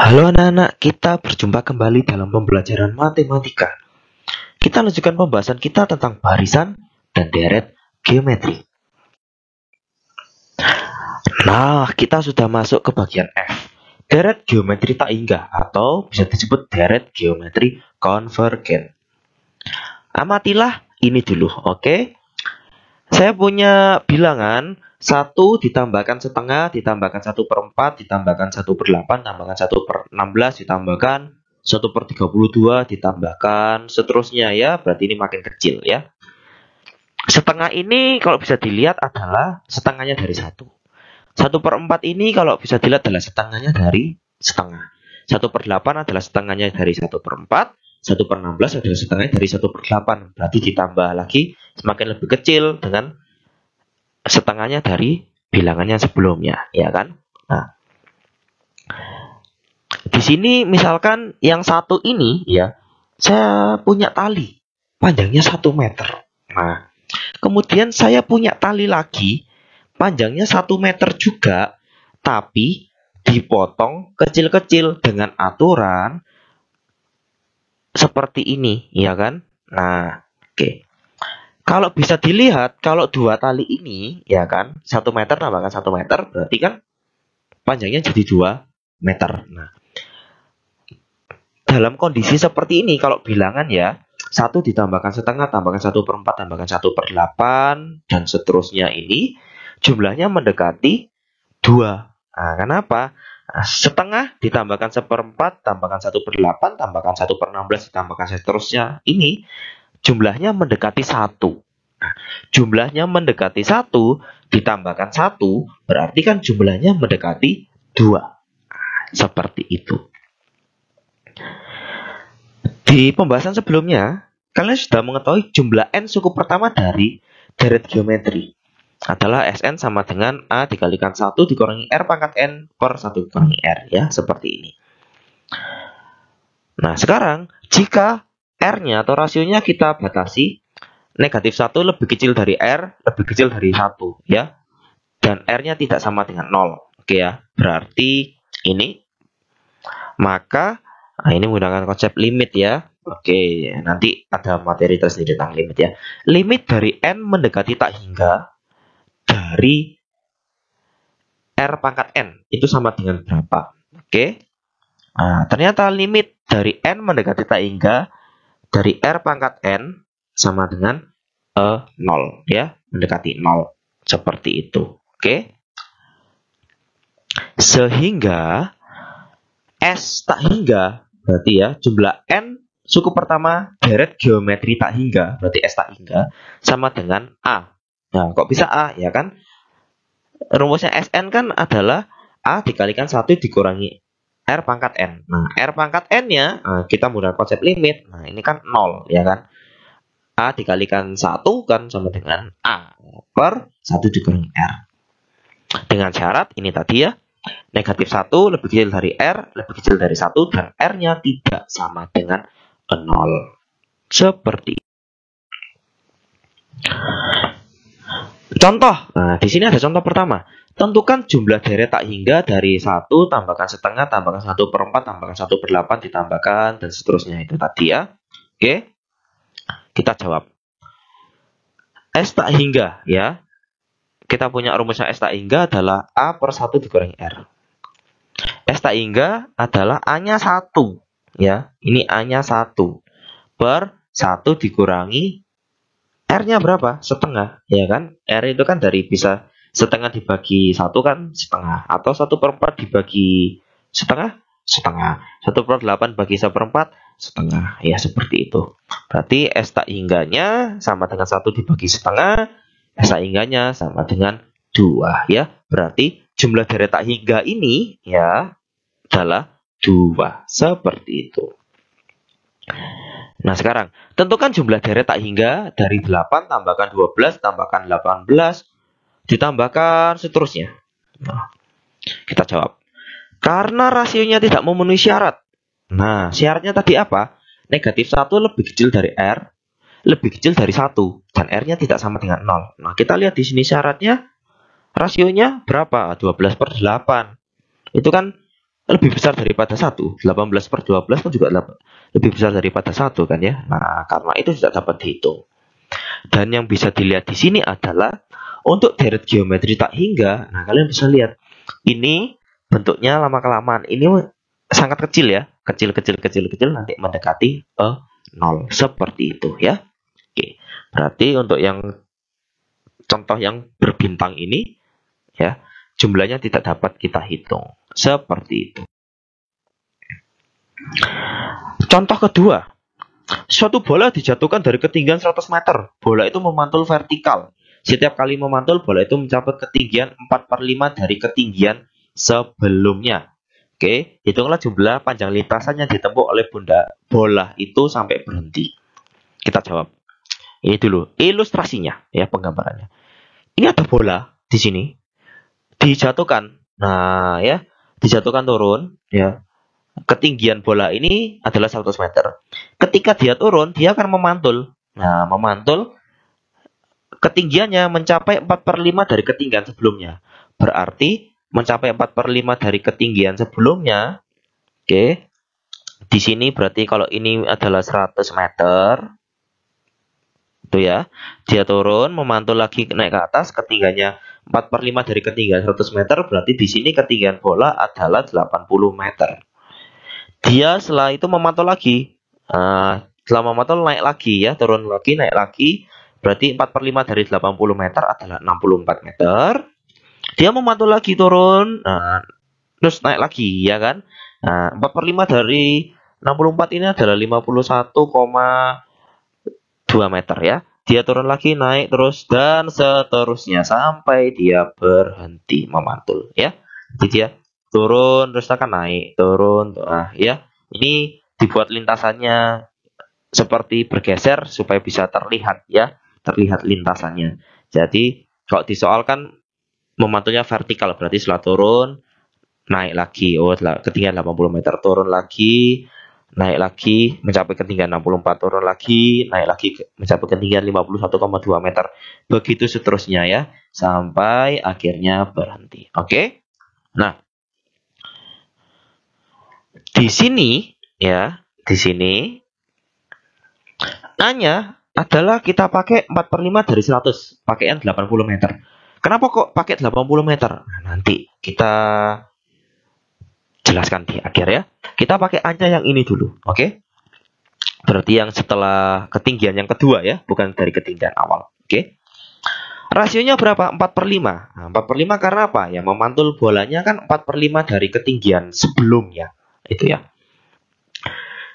Halo anak-anak, kita berjumpa kembali dalam pembelajaran matematika. Kita lanjutkan pembahasan kita tentang barisan dan deret geometri. Nah, kita sudah masuk ke bagian F. Deret geometri tak hingga atau bisa disebut deret geometri konvergen. Amatilah ini dulu, oke? Saya punya bilangan 1 ditambahkan setengah, ditambahkan 1/4, ditambahkan 1/8, tambahkan 1/16, ditambahkan 1/32, ditambahkan seterusnya ya. Berarti ini makin kecil ya. Setengah ini kalau bisa dilihat adalah setengahnya dari 1. 1/4 ini kalau bisa dilihat adalah setengahnya dari setengah. 1/8 adalah setengahnya dari 1/4. 1/16 adalah setengahnya dari 1/8. Berarti ditambah lagi semakin lebih kecil dengan setengahnya dari bilangannya sebelumnya, ya kan? Nah, di sini misalkan yang satu ini ya, saya punya tali panjangnya 1 meter. Nah, kemudian saya punya tali lagi panjangnya 1 meter juga, tapi dipotong kecil-kecil dengan aturan seperti ini, ya kan? Nah, oke. Kalau bisa dilihat, kalau dua tali ini, ya kan, 1 meter tambahkan 1 meter, berarti kan panjangnya jadi 2 meter. Nah, dalam kondisi seperti ini, kalau bilangan ya, 1 ditambahkan setengah, tambahkan 1/4, tambahkan 1/8, dan seterusnya ini, jumlahnya mendekati 2. Nah, kenapa? Nah, setengah ditambahkan 1/4, tambahkan 1/8, tambahkan 1/16, ditambahkan seterusnya ini, jumlahnya mendekati 1. Nah, jumlahnya mendekati 1 ditambahkan 1 berarti kan jumlahnya mendekati 2. Nah, seperti itu. Di pembahasan sebelumnya, kalian sudah mengetahui jumlah n suku pertama dari deret geometri adalah Sn sama dengan A dikalikan 1 dikurangi R pangkat N per 1 dikurangi R ya, seperti ini. Nah, sekarang jika R-nya atau rasionya kita batasi negatif 1 lebih kecil dari R, lebih kecil dari 1 ya. Dan R-nya tidak sama dengan 0. Oke ya. Berarti ini maka ini menggunakan konsep limit ya. Oke, nanti ada materi tersendiri tentang limit ya. Limit dari N mendekati tak hingga dari R pangkat N itu sama dengan berapa? Oke. Nah, ternyata limit dari N mendekati tak hingga dari R pangkat N sama dengan 0 ya, mendekati 0 seperti itu. Oke. Sehingga S tak hingga berarti ya jumlah N suku pertama deret geometri tak hingga berarti S tak hingga sama dengan A. Nah, kok bisa A ya kan? Rumusnya Sn kan adalah A dikalikan 1 dikurangi R pangkat N. Nah, R pangkat N-nya kita menggunakan konsep limit. Nah, ini kan 0 ya kan? A dikalikan 1 kan sama dengan A per 1 dikurangi R. Dengan syarat ini tadi ya, negatif 1 lebih kecil dari R, lebih kecil dari 1, dan R-nya tidak sama dengan 0. Seperti itu. Contoh, nah di sini ada contoh pertama. Tentukan jumlah deret tak hingga dari 1 tambahkan setengah, tambahkan 1/4, tambahkan 1/8, ditambahkan, dan seterusnya itu tadi ya. Oke. Kita jawab. S tak hingga ya. Kita punya rumusnya S tak hingga adalah A per 1 dikurangi R. S tak hingga adalah A-nya 1 ya. Ini A-nya 1 per 1 dikurangi R-nya berapa? Setengah ya kan. R itu kan dari bisa setengah dibagi 1 kan setengah. Atau 1/4 dibagi setengah, setengah. 1/8 bagi 1/4 setengah. Ya seperti itu. Berarti S tak hingganya sama dengan 1 dibagi setengah. S tak hingganya sama dengan 2 ya. Berarti jumlah deret tak hingga ini ya adalah 2. Seperti itu. Nah sekarang tentukan jumlah deret tak hingga dari 8 tambahkan 12 tambahkan 18 ditambahkan seterusnya. Nah, kita jawab. Karena rasionya tidak memenuhi syarat. Nah, syaratnya tadi apa? Negatif 1 lebih kecil dari R, lebih kecil dari 1, dan R-nya tidak sama dengan 0. Nah, kita lihat di sini syaratnya, rasionya berapa? 12/8. Itu kan lebih besar daripada 1. 18/12 kan juga lebih besar daripada 1 kan ya. Nah, karena itu tidak dapat dihitung. Dan yang bisa dilihat di sini adalah untuk deret geometri tak hingga. Nah, kalian bisa lihat ini bentuknya lama-kelamaan ini sangat kecil ya. Kecil nanti mendekati 0 seperti itu ya. Oke. Berarti untuk yang contoh yang berbintang ini ya, jumlahnya tidak dapat kita hitung. Seperti itu. Contoh kedua. Suatu bola dijatuhkan dari ketinggian 100 meter. Bola itu memantul vertikal. Setiap kali memantul, bola itu mencapai ketinggian 4/5 dari ketinggian sebelumnya. Oke, hitunglah jumlah panjang lintasan yang ditempuh oleh bola itu sampai berhenti. Kita jawab. Ini dulu ilustrasinya ya, penggambarannya. Ini ada bola di sini. Dijatuhkan. Nah, ya, dijatuhkan turun ya. Ketinggian bola ini adalah 100 meter. Ketika dia turun, dia akan memantul. Nah, memantul ketinggiannya mencapai 4/5 dari ketinggian sebelumnya. Berarti mencapai 4/5 dari ketinggian sebelumnya. Oke. Di sini berarti kalau ini adalah 100 meter. Itu ya. Dia turun, memantul lagi naik ke atas, ketinggiannya 4/5 dari ketinggian 100 meter. Berarti di sini ketinggian bola adalah 80 meter. Dia setelah itu memantul lagi. Setelah memantul naik lagi ya, turun lagi, naik lagi. Berarti 4/5 dari 80 meter adalah 64 meter. Dia memantul lagi, turun. Terus naik lagi ya kan. 4/5 dari 64 ini adalah 51,2 meter ya. Dia turun lagi, naik terus dan seterusnya sampai dia berhenti memantul ya. Jadi dia turun terus akan naik, turun. Ya. Ini dibuat lintasannya seperti bergeser supaya bisa terlihat ya, terlihat lintasannya. Jadi kalau disoalkan memantulnya vertikal, berarti setelah turun naik lagi. Ketinggian 80 meter, turun lagi, naik lagi mencapai ketinggian 64, turun lagi, naik lagi mencapai ketinggian 51,2 meter. Begitu seterusnya ya, sampai akhirnya berhenti. Oke? Nah, di sini ya, di sini A-nya adalah kita pakai 4/5 dari 100, pakaian 80 meter. Kenapa kok pakai 80 meter? Nah, nanti kita jelaskan di akhir ya. Kita pakai A-nya yang ini dulu, oke? Berarti yang setelah ketinggian yang kedua ya, bukan dari ketinggian awal, oke? Rasionya berapa? 4/5. Nah, 4/5 karena apa? Ya, memantul bolanya kan 4/5 dari ketinggian sebelumnya. Itu ya.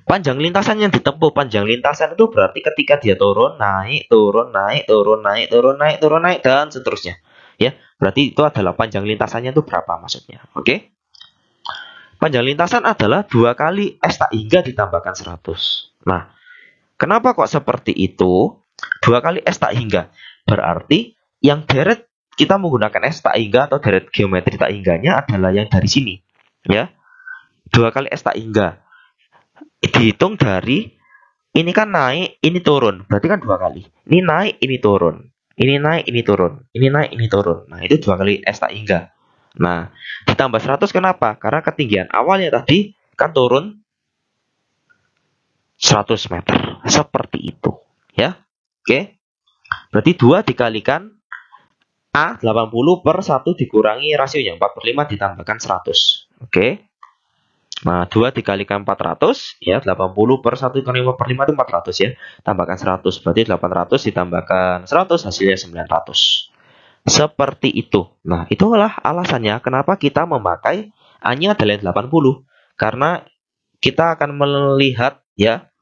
Panjang lintasan yang ditempuh, panjang lintasan itu berarti ketika dia turun, naik, turun, naik, turun, naik, turun, naik, turun, naik, dan seterusnya. Ya, berarti itu adalah panjang lintasannya itu berapa maksudnya. Oke? Panjang lintasan adalah 2 kali S tak hingga ditambahkan 100. Nah, kenapa kok seperti itu? 2 kali S tak hingga. Berarti yang deret kita menggunakan S tak hingga atau deret geometri tak hingganya adalah yang dari sini. Ya. 2 kali S tak hingga. Dihitung dari ini kan naik, ini turun. Berarti kan 2 kali. Ini naik, ini turun. Ini naik, ini turun. Ini naik, ini turun. Nah, itu 2 kali S tak hingga. Nah, ditambah 100 kenapa? Karena ketinggian awalnya tadi kan turun 100 meter. Seperti itu. Ya. Oke. Berarti 2 dikalikan A 80/1 dikurangi rasionya 4/5 ditambahkan 100. Oke. Nah, 2 dikalikan 400 ya, 80/1 kali 5/5 itu 400 ya. Tambahkan 100 berarti 800 ditambahkan 100 hasilnya 900. Seperti itu. Nah, itulah alasannya kenapa kita memakai A-nya adalah 80. Karena kita akan melihat ya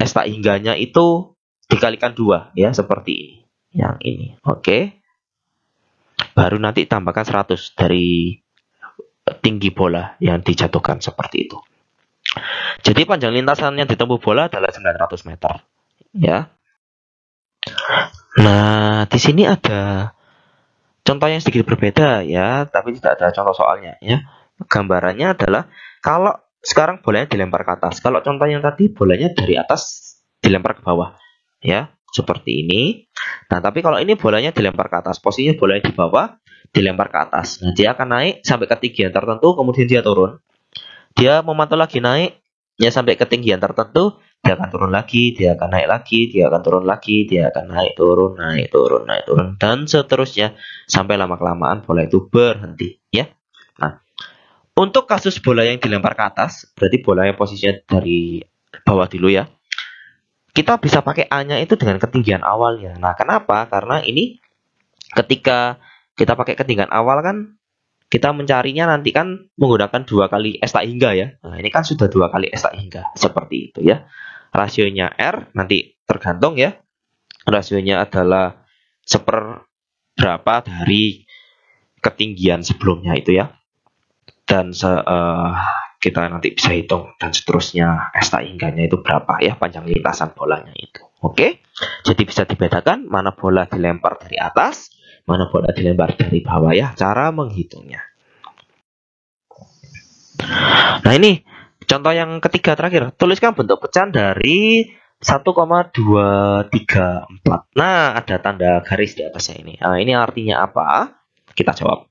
S tak hingganya itu dikalikan 2 ya, seperti ini. Yang ini. Oke. Baru nanti tambahkan 100 dari tinggi bola yang dijatuhkan seperti itu. Jadi panjang lintasan yang ditempuh bola adalah 900 meter. Ya. Nah, di sini ada contoh yang sedikit berbeda ya, tapi tidak ada contoh soalnya ya. Gambarannya adalah kalau sekarang bolanya dilempar ke atas. Kalau contoh yang tadi bolanya dari atas dilempar ke bawah. Ya, seperti ini. Nah, tapi kalau ini bolanya dilempar ke atas, posisinya bolanya di bawah. dilempar ke atas. Nah, dia akan naik sampai ketinggian tertentu, kemudian dia turun. Dia memantau lagi naik, ya sampai ketinggian tertentu, dia akan turun lagi, dia akan naik lagi, dia akan turun lagi, dia akan naik turun, naik turun, naik turun, dan seterusnya sampai lama-kelamaan bola itu berhenti, ya. Nah, untuk kasus bola yang dilempar ke atas, berarti bola yang posisinya dari bawah dulu ya. Kita bisa pakai A-nya itu dengan ketinggian awalnya. Nah, kenapa? Karena ini ketika kita pakai ketinggian awal kan kita mencarinya nanti kan menggunakan 2 kali S tak hingga ya. Nah, ini kan sudah 2 kali S tak hingga. Seperti itu ya. Rasionya R nanti tergantung ya. Rasionya adalah seperberapa dari ketinggian sebelumnya itu ya. Dan kita nanti bisa hitung dan seterusnya S tak hingganya itu berapa ya, panjang lintasan bolanya itu. Oke. Jadi bisa dibedakan mana bola dilempar dari atas, mana bola dilempar dari bawah ya, cara menghitungnya. Nah, ini contoh yang ketiga terakhir. Tuliskan bentuk pecahan dari 1,234. Nah, ada tanda garis di atasnya ini. Nah, ini artinya apa? Kita jawab.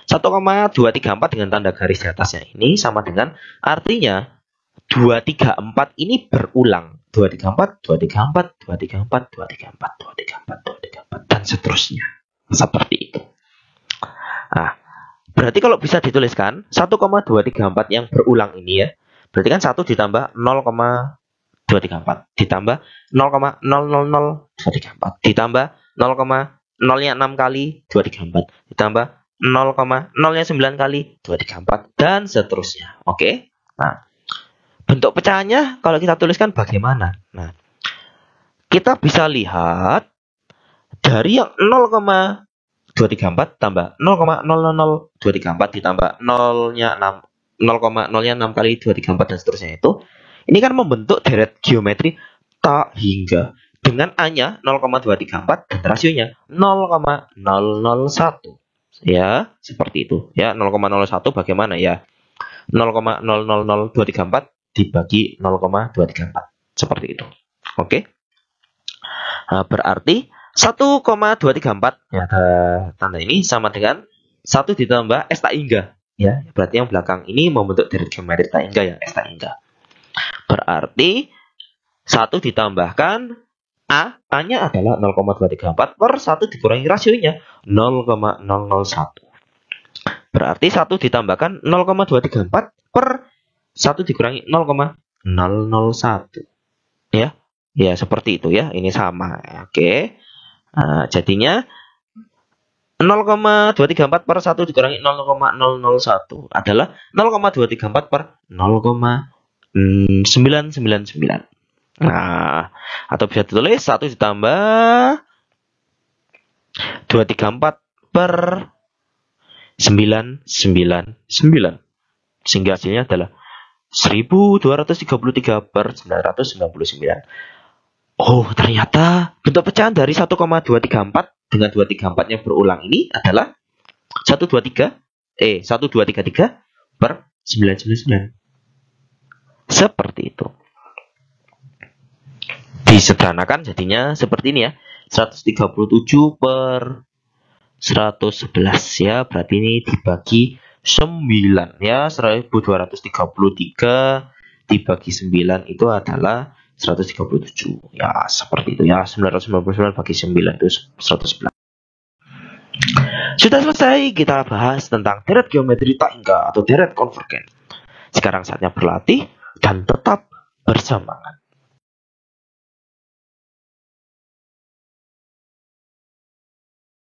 1,234 dengan tanda garis di atasnya ini sama dengan artinya 234 ini berulang. 234, 234, 234, 234, 234, 234 dan seterusnya. Seperti itu. Nah, berarti kalau bisa dituliskan 1,234 yang berulang ini ya. Berarti kan 1 ditambah 0,234 ditambah 0,000234 ditambah 0,0-nya 6 kali 234 ditambah 0,0-nya 9 kali 234 dan seterusnya. Oke. Nah, bentuk pecahannya kalau kita tuliskan bagaimana? Nah, kita bisa lihat dari yang 0,234 tambah 0,000234 ditambah 0-nya 6 kali 234 dan seterusnya itu. Ini kan membentuk deret geometri tak hingga dengan A-nya 0,234 dan rasionya 0,001. Ya, seperti itu. Ya, 0,01 bagaimana ya? 0,000234 dibagi 0,234. Seperti itu. Oke. Nah, berarti 1,234 ya, tanda ini sama dengan 1 ditambah S tak hingga. Ya, berarti yang belakang ini membentuk deret geometri tak hingga ya, S tak hingga. Berarti 1 ditambahkan A-nya adalah 0,234 per 1 dikurangi rasionya 0,001. Berarti 1 ditambahkan 0,234 per 1 dikurangi 0,001. Ya, ya seperti itu ya. Ini sama. Oke. Nah, jadinya 0,234 per 1 dikurangi 0,001 adalah 0,234 per 0,999. Nah, atau bisa ditulis 1 ditambah 234 per 999. Sehingga hasilnya adalah 1233 per 999. Oh, ternyata bentuk pecahan dari 1,234 dengan 234 yang berulang ini adalah 1233 per 999. Seperti itu. Disederhanakan jadinya seperti ini ya. 137 per 111 ya. Berarti ini dibagi 9 ya. 1233 dibagi 9 itu adalah 137. Ya, seperti itu ya. 999 bagi 9 itu 111. Sudah selesai kita bahas tentang deret geometri tak hingga atau deret konvergen. Sekarang saatnya berlatih dan tetap bersemangat.